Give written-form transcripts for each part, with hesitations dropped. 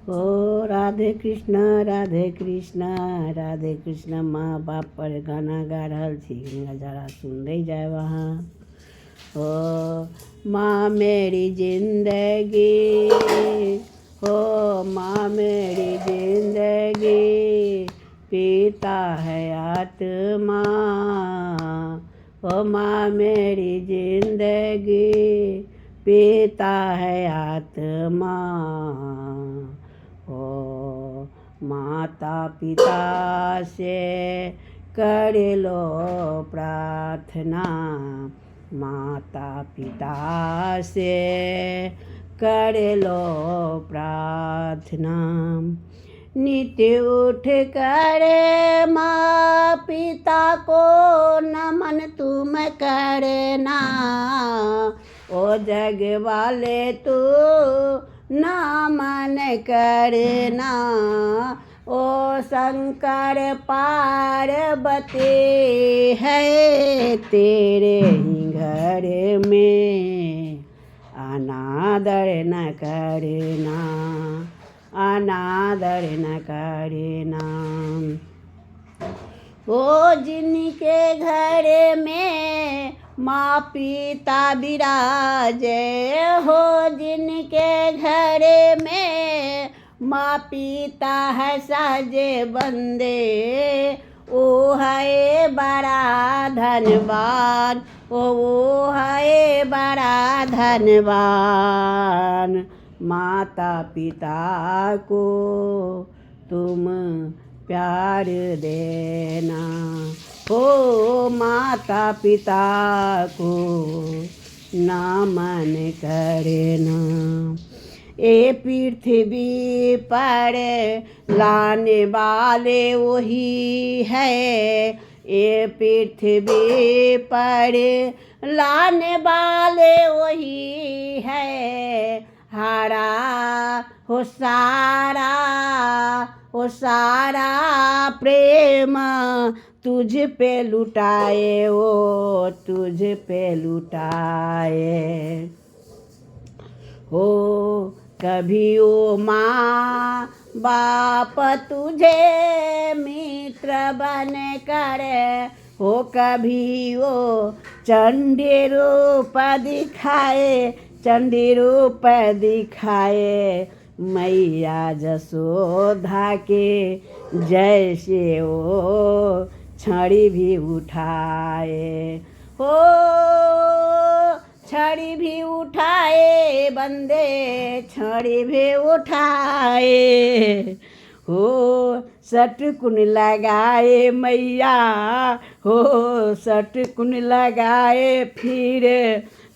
ओ राधे कृष्ण राधे कृष्ण माँ बाप पर गाना गा रहल छी, जरा सुन रही जाए वहाँ। ओ माँ मेरी जिंदगी, हो माँ मेरी जिंदगी, पीता है आत्मा। ओ माँ मेरी जिंदगी, पीता है आत्मा। ओ माता पिता से कर लो प्रार्थना, माता पिता से कर लो प्रार्थना। नित्य उठ कर माँ पिता को नमन तुम करना। ओ जग वाले तू ना मन करना। ओ शंकर पार्वती है तेरे ही घर में, अनादर न करना, अनादर न करना। ओ जिनके घर में माँ पिता विराजे, हो जिनके घर में माँ पिता है साजे बंदे, ओ है बड़ा धनवान, ओ है बड़ा धनवान। माता पिता को तुम प्यार देना, हो माता पिता को ना मन करना। ए पृथ्वी पर लाने वाले वही है, ये पृथ्वी पर लाने वाले वही है। हरा हो सारा, वो सारा प्रेम तुझ पे लुटाए, वो तुझ पे लुटाए। हो कभी वो माँ बाप तुझे मित्र बन कर, हो कभी वो चंडी रूप दिखाए, चंडी रूप दिखाए। मैया जसोधा के जैसे वो छड़ी भी उठाए, हो छड़ी भी उठाए बंदे, छड़ी भी उठाए। हो सटकुन लगाए मैया, हो सटकुन लगाए, फिर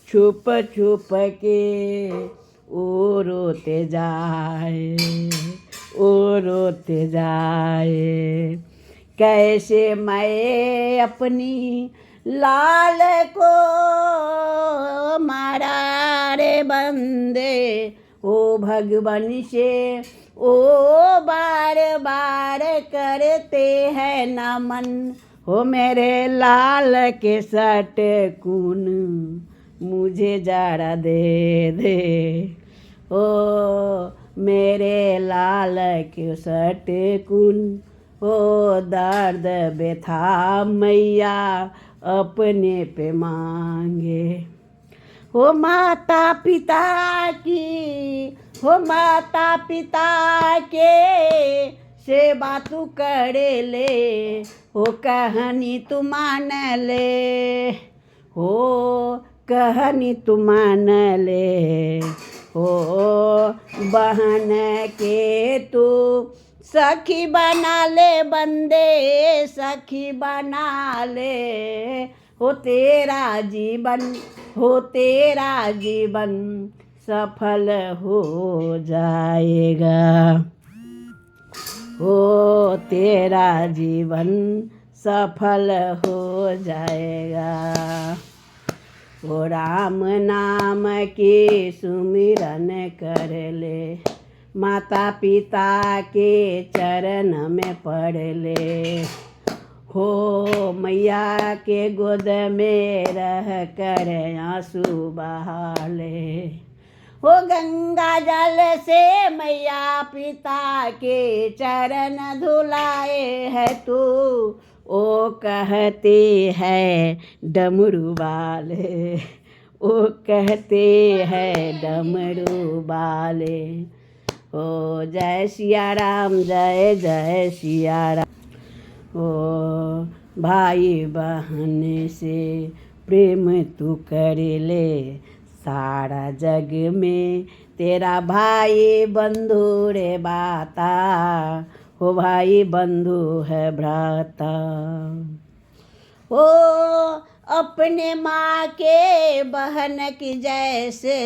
छुप छुप के ओ रोते जाए, ओ रोते जाए। कैसे मैं अपनी लाल को मारा रे बंदे, ओ भगवान से ओ बार बार करते हैं नमन। हो मेरे लाल के सटकुन मुझे जरा दे दे, ओ मेरे लाल के सटकुन, ओ दर्द व्यथा मैया अपने पे मांगे। हो माता पिता की, हो माता पिता के सेवा तू करे ले, हो कहानी तू मान ले, हो कहानी तू मान ले। हो बहन के तू सखी बना ले बंदे, सखी बना ले। हो तेरा जीवन, हो तेरा जीवन सफल हो जाएगा, हो तेरा जीवन सफल हो जाएगा। ओ राम नाम के सुमिरन कर ले, माता पिता के चरण में पड़ ले। हो मैया के गोद में रह कर आंसू बहा ले, हो गंगा जल से मैया पिता के चरण धुलाए है तू, ओ कहते हैं डमरू वाले, ओ कहते हैं डमरू वाले। ओ जय सिया राम, जय जय सिया राम। ओ भाई बहन से प्रेम तू कर ले, सारा जग में तेरा भाई बंधु रे बाता, हो भाई बंधु है भ्राता। ओ अपने माँ के बहन की जैसे,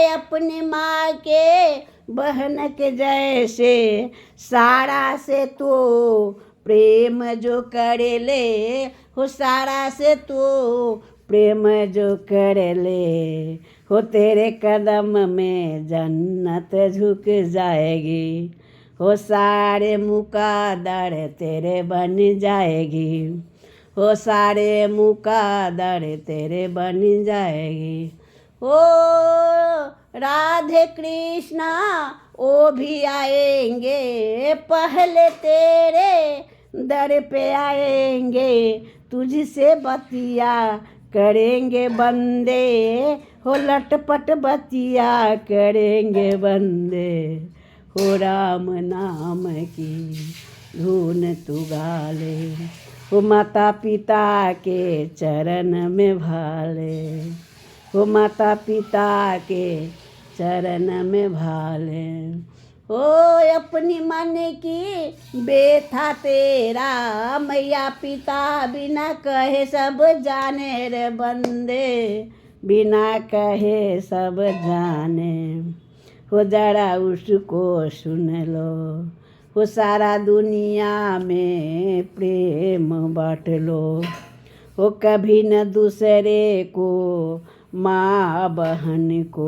अपनी माँ के बहन के जैसे, सारा से तो प्रेम जो कर ले, हो सारा से तो प्रेम जो कर ले, हो तेरे कदम में जन्नत झुक जाएगी, हो सारे मुकादर तेरे बन जाएगी, हो सारे मुकादर तेरे बन जाएगी। ओ राधे कृष्णा वो भी आएंगे, पहले तेरे दर पे आएंगे, तुझसे बतिया करेंगे बंदे, हो लटपट बतिया करेंगे बंदे, हो राम नाम की धुन तू गा ले, हो माता पिता के चरण में भाले, हो माता पिता के चरण में भाले। ओ अपनी मन की बेथा तेरा, मैया पिता बिना कहे सब जाने रे बंदे, बिना कहे सब जाने, हो जरा उसको सुन लो, हो सारा दुनिया में प्रेम बांट लो, हो कभी न दूसरे को माँ बहन को,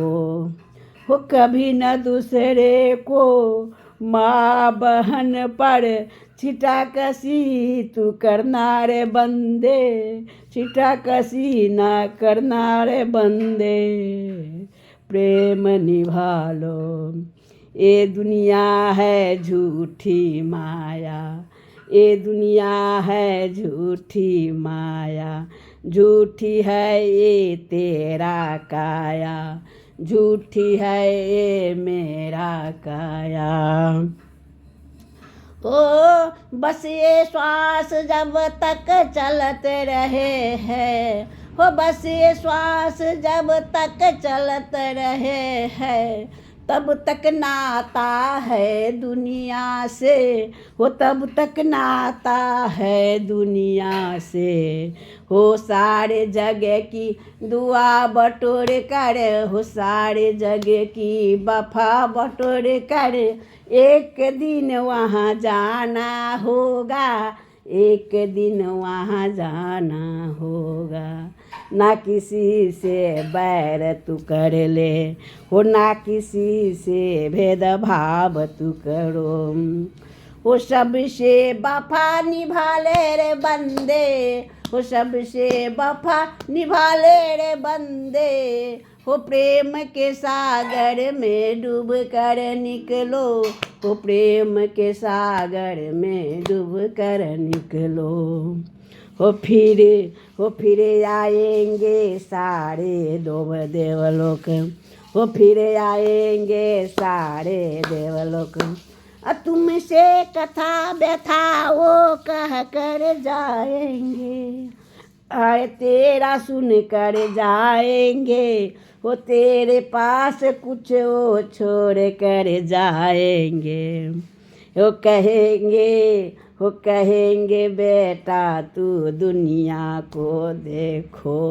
हो कभी न दूसरे को माँ बहन पर छिटा कसी तू करना रे बंदे, छिटा कसी ना करना रे बंदे, प्रेम निभा लो। ये दुनिया है झूठी माया, ये दुनिया है झूठी माया, झूठी है ये तेरा काया, झूठी है ये मेरा काया। ओ बस ये श्वास जब तक चलते रहे है, हो बस ये श्वास जब तक चलते रहे है, तब तक नाता है दुनिया से, हो तब तक नाता है दुनिया से, हो सारे जगह की दुआ बटोर कर, हो सारे जगह की वफा बटोर कर, एक दिन वहाँ जाना होगा, एक दिन वहाँ जाना होगा। ना किसी से बैर तू कर ले, हो ना किसी से भेदभाव तू करो, हो सबसे वफा निभा ले रे बंदे, हो सबसे वफा निभा ले रे बंदे, हो प्रेम के सागर में डूब कर निकलो, हो प्रेम के सागर में डूब कर निकलो। हो फिर आएंगे सारे देवलोक, हो फिर आएंगे सारे देवलोक, तुमसे कथा व्यथा वो कह कर जाएंगे, आए तेरा सुन कर जाएंगे, वो तेरे पास कुछ वो छोड़ कर जाएंगे, वो कहेंगे बेटा तू दुनिया को देखो,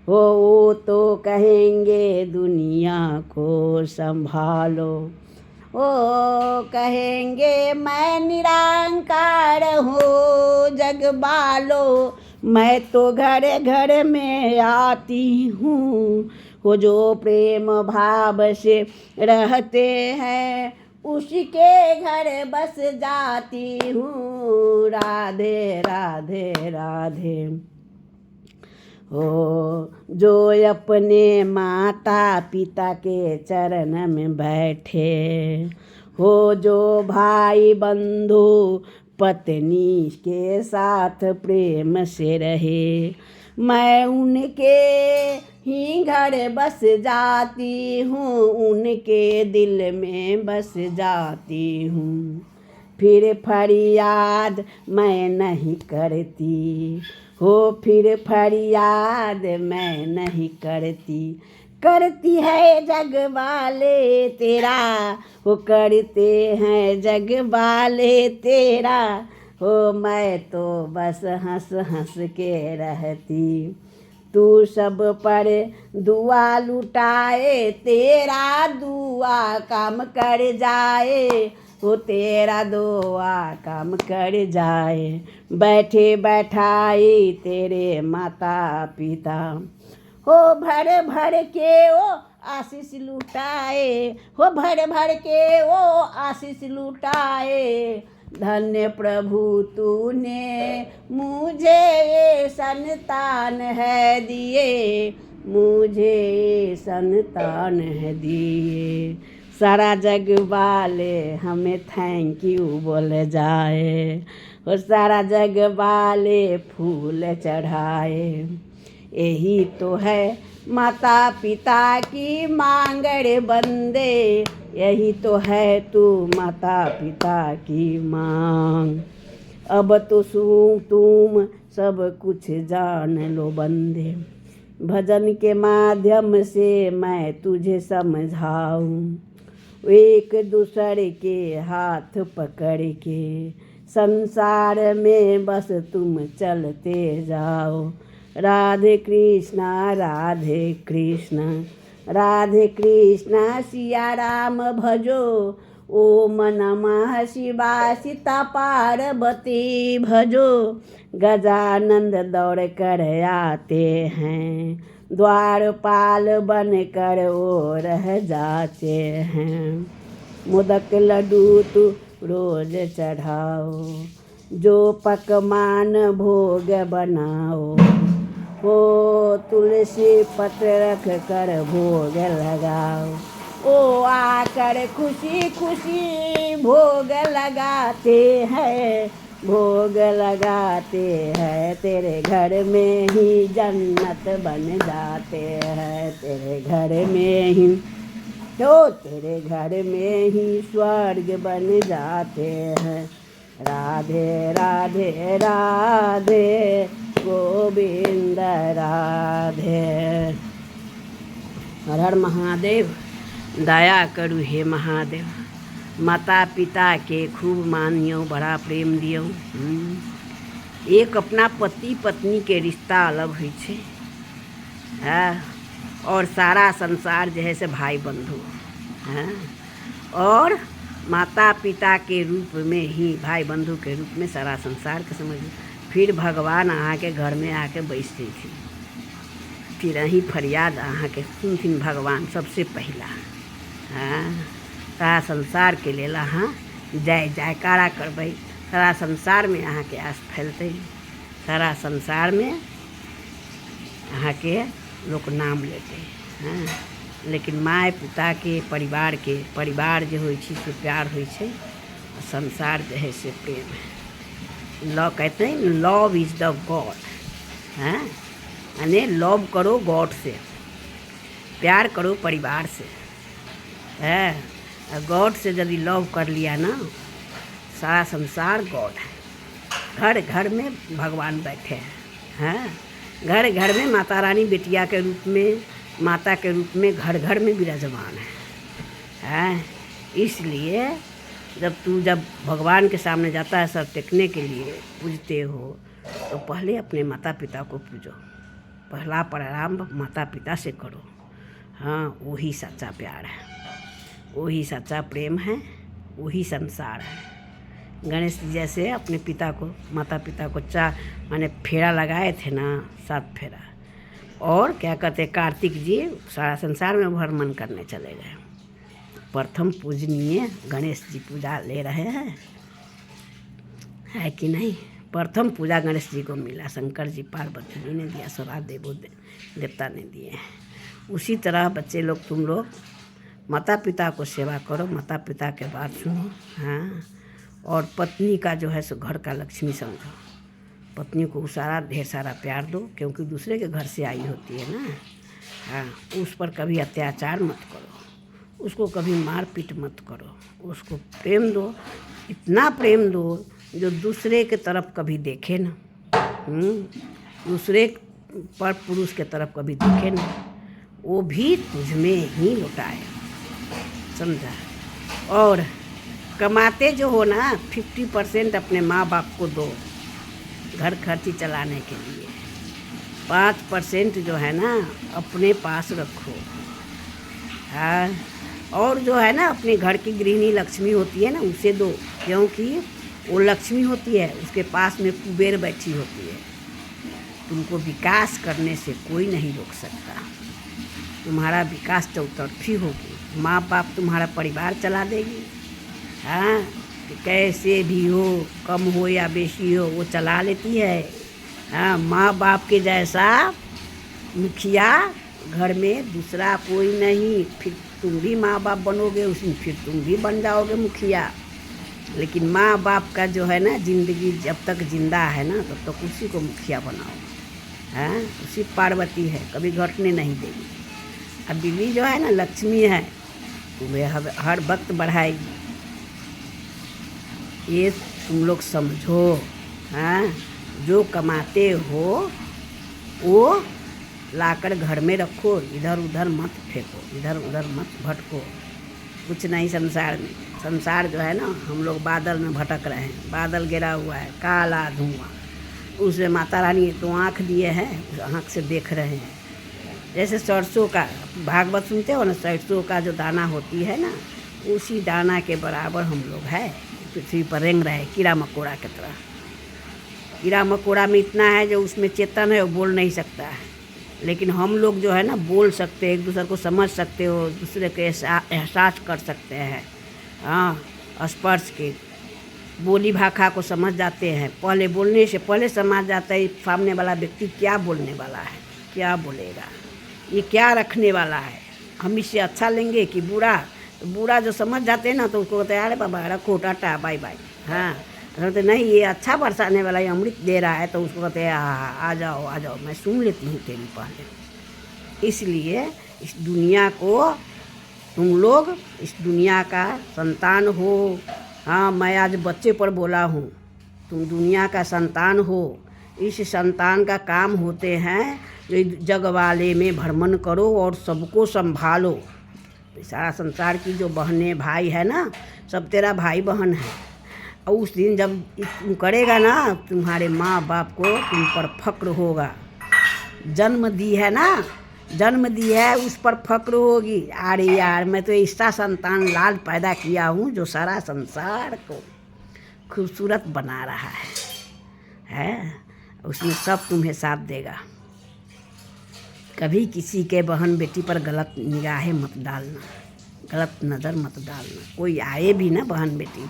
वो तो कहेंगे दुनिया को संभालो, ओ कहेंगे मैं निरंकार हूँ जग बालो, मैं तो घर घर में आती हूँ, वो जो प्रेम भाव से रहते हैं उसके घर बस जाती हूँ, राधे राधे राधे। हो जो अपने माता पिता के चरण में बैठे, हो जो भाई बंधु पत्नी के साथ प्रेम से रहे, मैं उनके ही घर बस जाती हूँ, उनके दिल में बस जाती हूँ। फिर फरियाद मैं नहीं करती, हो फिर फरियाद मैं नहीं करती। करती है जग वाले तेरा, वो करते हैं जग वाले तेरा, हो मैं तो बस हंस हंस के रहती। तू सब पर दुआ लुटाए, तेरा दुआ काम कर जाए, वो तेरा दुआ काम कर जाए। बैठे बैठाई तेरे माता पिता, हो भर भर के वो आशीष लुटाए, हो भर भर के वो आशीष लुटाए। धन्य प्रभु तूने मुझे ये संतान है दिए, मुझे ये संतान है दिए। सारा जग वाले हमें थैंक यू बोल जाए, और सारा जग वाले फूल चढ़ाए। यही तो है माता पिता की मांगड़ बंदे, यही तो है तू माता पिता की मांग। अब तो तुम सब कुछ जान लो बंदे, भजन के माध्यम से मैं तुझे समझाऊं। एक दूसरे के हाथ पकड़ के संसार में बस तुम चलते जाओ। राधे कृष्णा राधे कृष्णा, राधे कृष्णा सिया राम भजो। ओम नमः शिवाय सीता पार्वती भजो। गजानंद दौड़ कर आते हैं, द्वारपाल बन कर वो रह जाते हैं। मोदक लड्डू तू रोज चढ़ाओ, जो पकवान भोग बनाओ, हो तुलसी पत्र रख कर भोग लगाओ। ओ आकर खुशी खुशी भोग लगाते हैं, भोग लगाते हैं। तेरे घर में ही जन्नत बन जाते हैं, तेरे घर में ही, तो तेरे घर में ही स्वर्ग बन जाते हैं। राधे राधे राधे गोविंद राधे। हर हर महादेव, दया करू हे महादेव। माता पिता के खूब मानियो, बड़ा प्रेम दियो। एक अपना पति पत्नी के रिश्ता अलग होइ छे, और सारा संसार जो है से भाई बंधु हैं, और माता पिता के रूप में ही, भाई बंधु के रूप में सारा संसार के समझ। फिर भगवान आके घर में आके बैठते थे, फिर अही फरियाद आके सुनथिन भगवान सबसे पहला। सारा संसार के लेल अहाँ जय जयकारा करबै, सारा संसार में अहाँ के आस फैलते, सारा संसार में अहाँ के लोग नाम लेते हैं। लेकिन माय पिता के परिवार जो होइ छै से प्यार होइ छै, संसार जो है से प्रेम है। लव कहते हैं लव इज द गॉड, हैं, यानी लव करो गॉड से, प्यार करो परिवार से, है। गॉड से यदि लव कर लिया ना, सारा संसार गॉड है। घर घर में भगवान बैठे हैं, घर घर में माता रानी बेटिया के रूप में, माता के रूप में घर घर में विराजमान है। इसलिए जब भगवान के सामने जाता है सर टेकने के लिए, पूजते हो, तो पहले अपने माता पिता को पूजो, पहला प्रणाम माता पिता से करो। हाँ, वही सच्चा प्यार है, वही सच्चा प्रेम है, वही संसार है। गणेश जी जैसे अपने पिता को, माता पिता को माने फेरा लगाए थे ना, 7 फेरा। और क्या कहते, कार्तिक जी सारा संसार में भ्रमण करने चले गए। प्रथम पूजनीय गणेश जी पूजा ले रहे हैं, है कि नहीं? प्रथम पूजा गणेश जी को मिला, शंकर जी पार्वती जी ने दिया, सौराज देवता ने दिए हैं। उसी तरह बच्चे लोग, तुम लोग माता पिता को सेवा करो, माता पिता के बात सुनो। हाँ, और पत्नी का जो है सो घर का लक्ष्मी समझो। पत्नी को सारा ढेर सारा प्यार दो, क्योंकि दूसरे के घर से आई होती है ना। हाँ, उस पर कभी अत्याचार मत करो, उसको कभी मार पीट मत करो, उसको प्रेम दो, इतना प्रेम दो जो दूसरे के तरफ कभी देखे ना। दूसरे पर पुरुष के तरफ कभी देखे ना, वो भी तुझ में ही लौटाए, समझा। और कमाते जो हो ना 50% अपने माँ बाप को दो घर खर्ची चलाने के लिए, 5% जो है ना अपने पास रखो। हाँ, और जो है ना अपने घर की गृहिणी लक्ष्मी होती है ना, उसे दो, क्योंकि वो लक्ष्मी होती है, उसके पास में कुबेर बैठी होती है। तुमको विकास करने से कोई नहीं रोक सकता। तुम्हारा विकास चौतरफी होगी, माँ बाप तुम्हारा परिवार चला देगी। हाँ, कैसे भी हो, कम हो या बेशी हो, वो चला लेती है। हाँ, माँ बाप के जैसा मुखिया घर में दूसरा कोई नहीं। फिर तुम भी माँ बाप बनोगे उसमें, फिर तुम भी बन जाओगे मुखिया। लेकिन माँ बाप का जो है ना ज़िंदगी जब तक जिंदा है ना तब तक उसी को मुखिया बनाओ। हाँ, उसी पार्वती है, कभी घटने नहीं देगी। अब बीवी जो है ना लक्ष्मी है, तुम्हें हर वक्त बढ़ाएगी। ये तुम लोग समझो। हाँ, जो कमाते हो वो लाकर घर में रखो, इधर उधर मत फेंको, इधर उधर मत भटको। कुछ नहीं संसार में। संसार जो है ना, हम लोग बादल में भटक रहे हैं, बादल गिरा हुआ है, काला धुआं, उसमें माता रानी तो आँख दिए हैं, उस आँख से देख रहे हैं। जैसे सरसों का, भागवत सुनते हो ना, सरसों का जो दाना होती है ना, उसी दाना के बराबर हम लोग है, पृथ्वी पर रेंग रहे कीड़ा मकोड़ा की तरह। कीड़ा मकोड़ा में इतना है जो उसमें चेतन है, वो बोल नहीं सकता है। लेकिन हम लोग जो है ना बोल सकते हैं, एक दूसरे को समझ सकते हो, दूसरे के एहसास कर सकते हैं। हाँ, स्पर्श के बोली भाषा को समझ जाते हैं। पहले बोलने से पहले समझ जाता है सामने वाला व्यक्ति क्या बोलने वाला है, क्या बोलेगा, ये क्या रखने वाला है, हम इससे अच्छा लेंगे कि बुरा। तो बुरा जो समझ जाते हैं ना तो उसको कहते हैं अरे बाबा रखो, टाटा बाय बाय। हाँ, कहते नहीं ये अच्छा बरसाने वाला, ये अमृत दे रहा है, तो उसको कहते हैं आ जाओ आ जाओ, मैं सुन लेती हूँ तेरी पहले। इसलिए इस दुनिया को तुम लोग इस दुनिया का संतान हो। हाँ, मैं आज बच्चे पर बोला हूँ, तुम दुनिया का संतान हो। इस संतान का काम होते हैं जग वाले में भ्रमण करो और सबको संभालो। सारा संसार की जो बहनें भाई है ना, सब तेरा भाई बहन है। और उस दिन जब तुम करेगा ना, तुम्हारे माँ बाप को तुम पर फक्र होगा। जन्म दी है ना, जन्म दी है, उस पर फक्र होगी। अरे यार, मैं तो ऐसा संतान लाल पैदा किया हूँ जो सारा संसार को खूबसूरत बना रहा है। उसमें सब तुम्हें साथ देगा। कभी किसी के बहन बेटी पर गलत निगाहें मत डालना, गलत नज़र मत डालना। कोई आए भी ना बहन बेटी,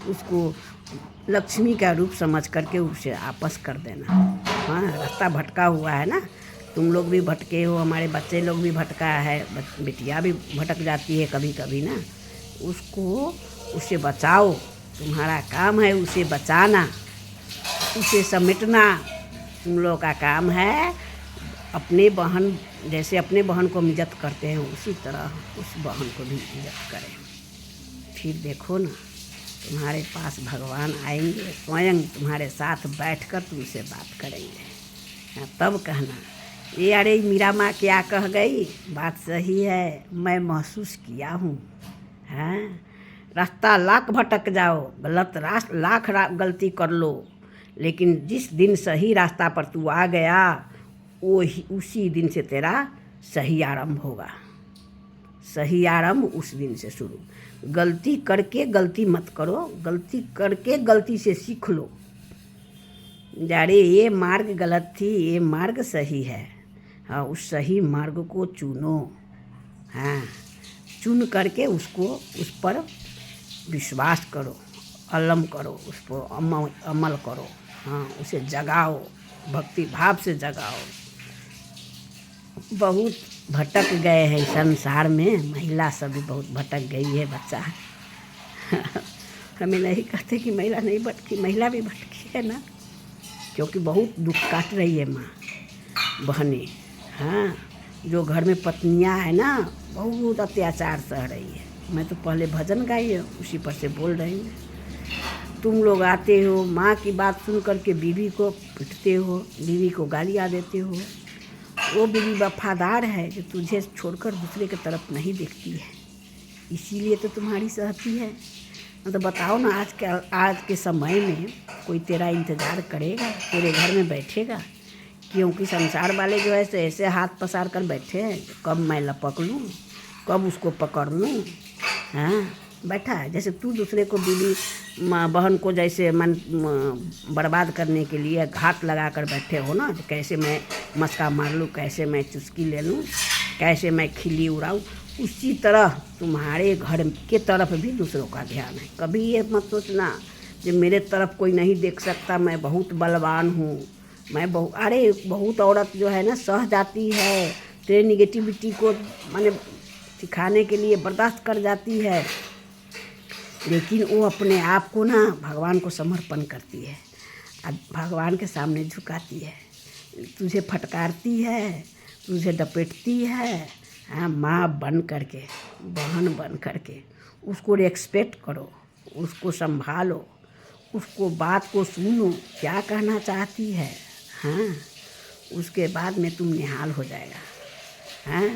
उसको लक्ष्मी का रूप समझ करके उसे आपस कर देना। हाँ, रास्ता भटका हुआ है ना, तुम लोग भी भटके हो, हमारे बच्चे लोग भी भटका है, बिटिया भी भटक जाती है कभी कभी ना, उसको उसे बचाओ। तुम्हारा काम है उसे बचाना, उसे समेटना। तुम लोग का काम है अपने बहन, जैसे अपने बहन को हम इज्जत करते हैं उसी तरह उस बहन को भी इज्जत करें। फिर देखो ना, तुम्हारे पास भगवान आएंगे, स्वयं तुम्हारे साथ बैठकर तुमसे बात करेंगे। तब कहना ये अरे मीरा माँ क्या कह गई, बात सही है, मैं महसूस किया हूँ। हाँ, रास्ता लाख भटक जाओ, लाख गलती कर लो, लेकिन जिस दिन सही रास्ता पर तू आ गया वो उसी दिन से तेरा सही आरंभ होगा। सही आरंभ उस दिन से शुरू। गलती करके गलती मत करो, गलती करके गलती से सीख लो। अरे ये मार्ग गलत थी, ये मार्ग सही है। हाँ, उस सही मार्ग को चुनो। हाँ, चुन करके उसको उस पर विश्वास करो, अलम करो, उस पर अमल करो। हाँ, उसे जगाओ, भक्ति भाव से जगाओ। बहुत भटक गए हैं संसार में, महिला सभी बहुत भटक गई है बच्चा। हमें नहीं कहते कि महिला नहीं भटकी, महिला भी भटकी है ना, क्योंकि बहुत दुख काट रही है माँ बहनें। हाँ, जो घर में पत्नियाँ हैं ना, बहुत अत्याचार सह रही है। मैं तो पहले भजन गाई है, उसी पर से बोल रही हूँ। तुम लोग आते हो, माँ की बात सुन करके बीवी को पिटते हो, बीवी को गालियाँ देते हो। वो बीवी वफादार है जो तुझे छोड़कर दूसरे की तरफ नहीं देखती है, इसीलिए तो तुम्हारी सहती है। मतलब बताओ ना, आज के समय में कोई तेरा इंतज़ार करेगा, तेरे घर में बैठेगा? क्योंकि संसार वाले जो है सो ऐसे हाथ पसार कर बैठे हैं, कब मैं लपक लूँ, कब उसको पकड़ लूँ। हाँ, बैठा है जैसे तू दूसरे को बीवी बहन को जैसे मन बर्बाद करने के लिए घात लगा कर बैठे हो ना, कैसे मैं मस्का मार लूँ, कैसे मैं चुस्की ले लूँ, कैसे मैं खिल्ली उड़ाऊँ, उसी तरह तुम्हारे घर के तरफ भी दूसरों का ध्यान है। कभी ये मत सोचना कि मेरे तरफ कोई नहीं देख सकता, मैं बहुत बलवान हूँ, मैं बहुत औरत जो है ना सह जाती है, तेरे निगेटिविटी को माने सिखाने के लिए बर्दाश्त कर जाती है, लेकिन वो अपने आप को ना भगवान को समर्पण करती है, भगवान के सामने झुकाती है, तुझे फटकारती है, तुझे डपेटती है। हाँ, माँ बन करके, बहन बन करके उसको रिस्पेक्ट करो, उसको संभालो, उसको बात को सुनो, क्या कहना चाहती है। हाँ, उसके बाद में तुम निहाल हो जाएगा। हाँ,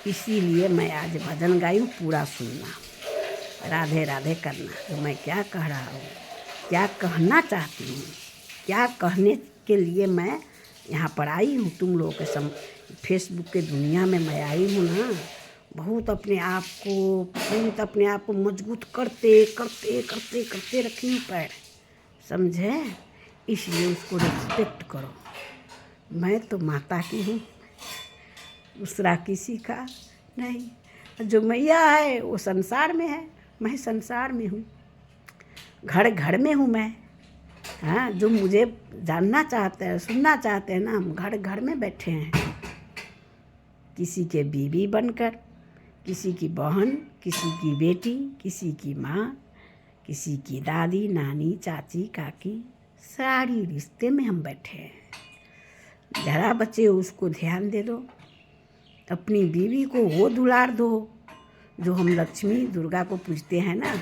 इसीलिए मैं आज भजन गाई हूँ, पूरा सुनना, राधे राधे करना। तो मैं क्या कह रहा हूँ, क्या कहना चाहती हूँ, क्या कहने के लिए मैं यहाँ पर आई हूँ तुम लोगों के फेसबुक के दुनिया में मैं आई हूँ ना। बहुत अपने आप को मजबूत करते करते करते करते रखी हूँ पैर, समझे? इसलिए उसको रिस्पेक्ट करो। मैं तो माता की हूँ, दूसरा किसी का नहीं। जो मैया है वो संसार में है, मैं संसार में हूँ, घर घर में हूँ मैं। हाँ, जो मुझे जानना चाहते हैं, सुनना चाहते हैं ना, हम घर घर में बैठे हैं, किसी के बीवी बनकर, किसी की बहन, किसी की बेटी, किसी की माँ, किसी की दादी, नानी, चाची, काकी, सारी रिश्ते में हम बैठे हैं। जरा बच्चे उसको ध्यान दे दो, अपनी बीवी को वो दुलार दो जो हम लक्ष्मी दुर्गा को पूजते हैं ना।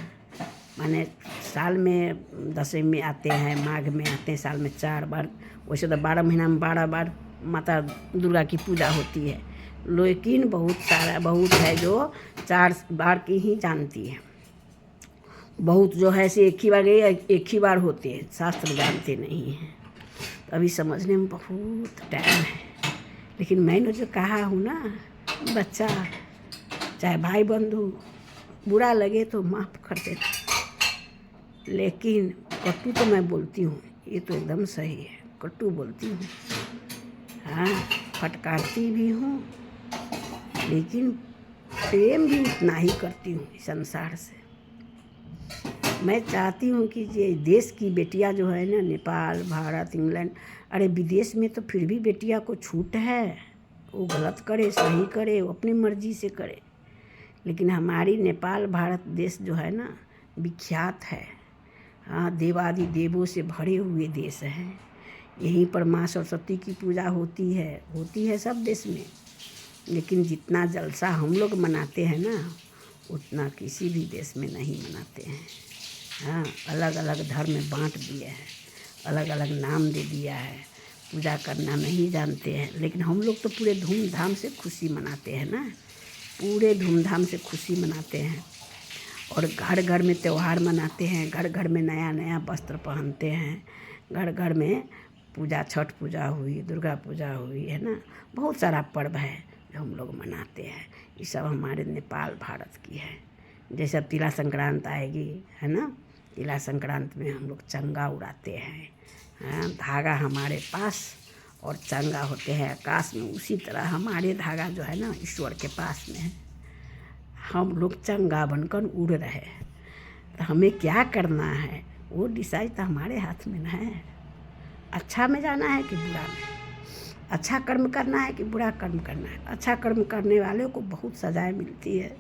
माने साल में दशमी में आते हैं, माघ में आते हैं, साल में 4 बार, वैसे तो 12 महीना में 12 बार माता दुर्गा की पूजा होती है, लेकिन बहुत है जो 4 बार की ही जानती है। बहुत जो है से एक ही बार होते हैं, शास्त्र जानते नहीं हैं। तो अभी समझने में बहुत टाइम है, लेकिन मैंने जो कहा हूँ ना, बच्चा चाहे भाई बंधु बुरा लगे तो माफ़ कर देना, लेकिन कटु तो मैं बोलती हूँ, ये तो एकदम सही है, कटु बोलती हूँ। हाँ, फटकारती भी हूँ, लेकिन प्रेम भी उतना ही करती हूँ संसार से। मैं चाहती हूँ कि ये देश की बेटियाँ जो है ना, नेपाल, भारत, इंग्लैंड, अरे विदेश में तो फिर भी बेटियाँ को छूट है, वो गलत करे सही करे, वो अपनी मर्जी से करे, लेकिन हमारी नेपाल भारत देश जो है ना विख्यात है। हाँ, देवादि देवों से भरे हुए देश हैं। यहीं पर माँ सरस्वती की पूजा होती है सब देश में, लेकिन जितना जलसा हम लोग मनाते हैं ना, उतना किसी भी देश में नहीं मनाते हैं। हाँ, अलग अलग धर्म में बांट दिए हैं, अलग अलग नाम दे दिया है, पूजा करना नहीं जानते हैं, लेकिन हम लोग तो पूरे धूमधाम से खुशी मनाते हैं ना, पूरे धूमधाम से खुशी मनाते हैं। और घर घर में त्यौहार मनाते हैं, घर घर में नया नया वस्त्र पहनते हैं, घर घर में पूजा, छठ पूजा हुई, दुर्गा पूजा हुई, है ना, बहुत सारा पर्व है जो हम लोग मनाते हैं। ये सब हमारे नेपाल भारत की है। जैसे अब तिला संक्रांत आएगी, है ना, तिला संक्रांत में हम लोग चंगा उड़ाते हैं। हाँ, धागा हमारे पास और चंगा होते हैं आकाश में, उसी तरह हमारे धागा जो है ना ईश्वर के पास में है। हम लोग चंगा बनकर उड़ रहे हैं, तो हमें क्या करना है वो डिसाइड तो हमारे हाथ में है। अच्छा में जाना है कि बुरा में, अच्छा कर्म करना है कि बुरा कर्म करना है। अच्छा कर्म करने वाले को बहुत सजाएं मिलती है,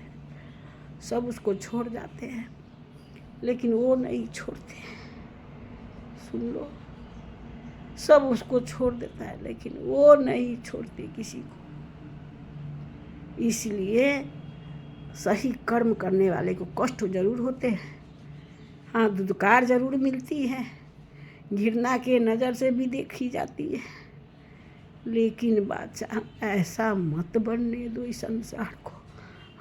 सब उसको छोड़ जाते हैं, लेकिन वो नहीं छोड़ते हैं। सुन लो, सब उसको छोड़ देता है लेकिन वो नहीं छोड़ते किसी को। इसलिए सही कर्म करने वाले को कष्ट जरूर होते हैं, हाँ धुतकार जरूर मिलती है, घृणा के नज़र से भी देखी जाती है, लेकिन बादशाह ऐसा मत बनने दो इस संसार को।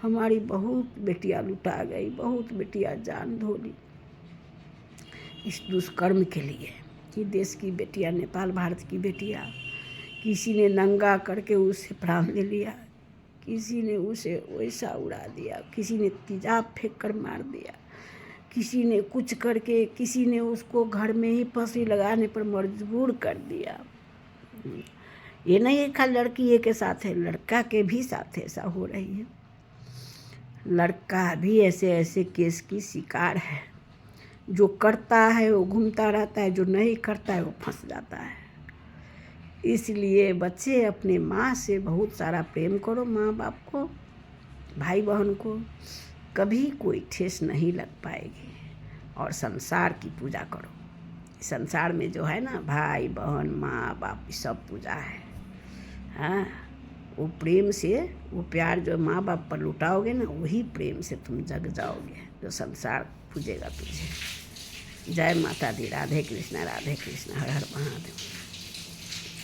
हमारी बहुत बेटियां लुटा गई, बहुत बेटियां जान धो ली इस दुष्कर्म के लिए कि देश की बेटियां, नेपाल भारत की बेटियां, किसी ने नंगा करके उसे प्राण ले लिया, किसी ने उसे वैसा उड़ा दिया, किसी ने तेजाब फेंक कर मार दिया, किसी ने कुछ करके, किसी ने उसको घर में ही फांसी लगाने पर मजबूर कर दिया। ये नहीं है खाली लड़की के साथ है, लड़का के भी साथ ऐसा हो रही है। लड़का भी ऐसे ऐसे केस की शिकार है। जो करता है वो घूमता रहता है, जो नहीं करता है वो फंस जाता है। इसलिए बच्चे अपने माँ से बहुत सारा प्रेम करो, माँ बाप को, भाई बहन को, कभी कोई ठेस नहीं लग पाएगी। और संसार की पूजा करो। संसार में जो है ना, भाई बहन माँ बाप सब पूजा है, हाँ वो प्रेम से, वो प्यार जो माँ बाप पर लुटाओगे ना, वही प्रेम से तुम जग जाओगे, जो संसार पूजेगा तुझे। जय माता दी। राधे कृष्णा हर हर महादेव।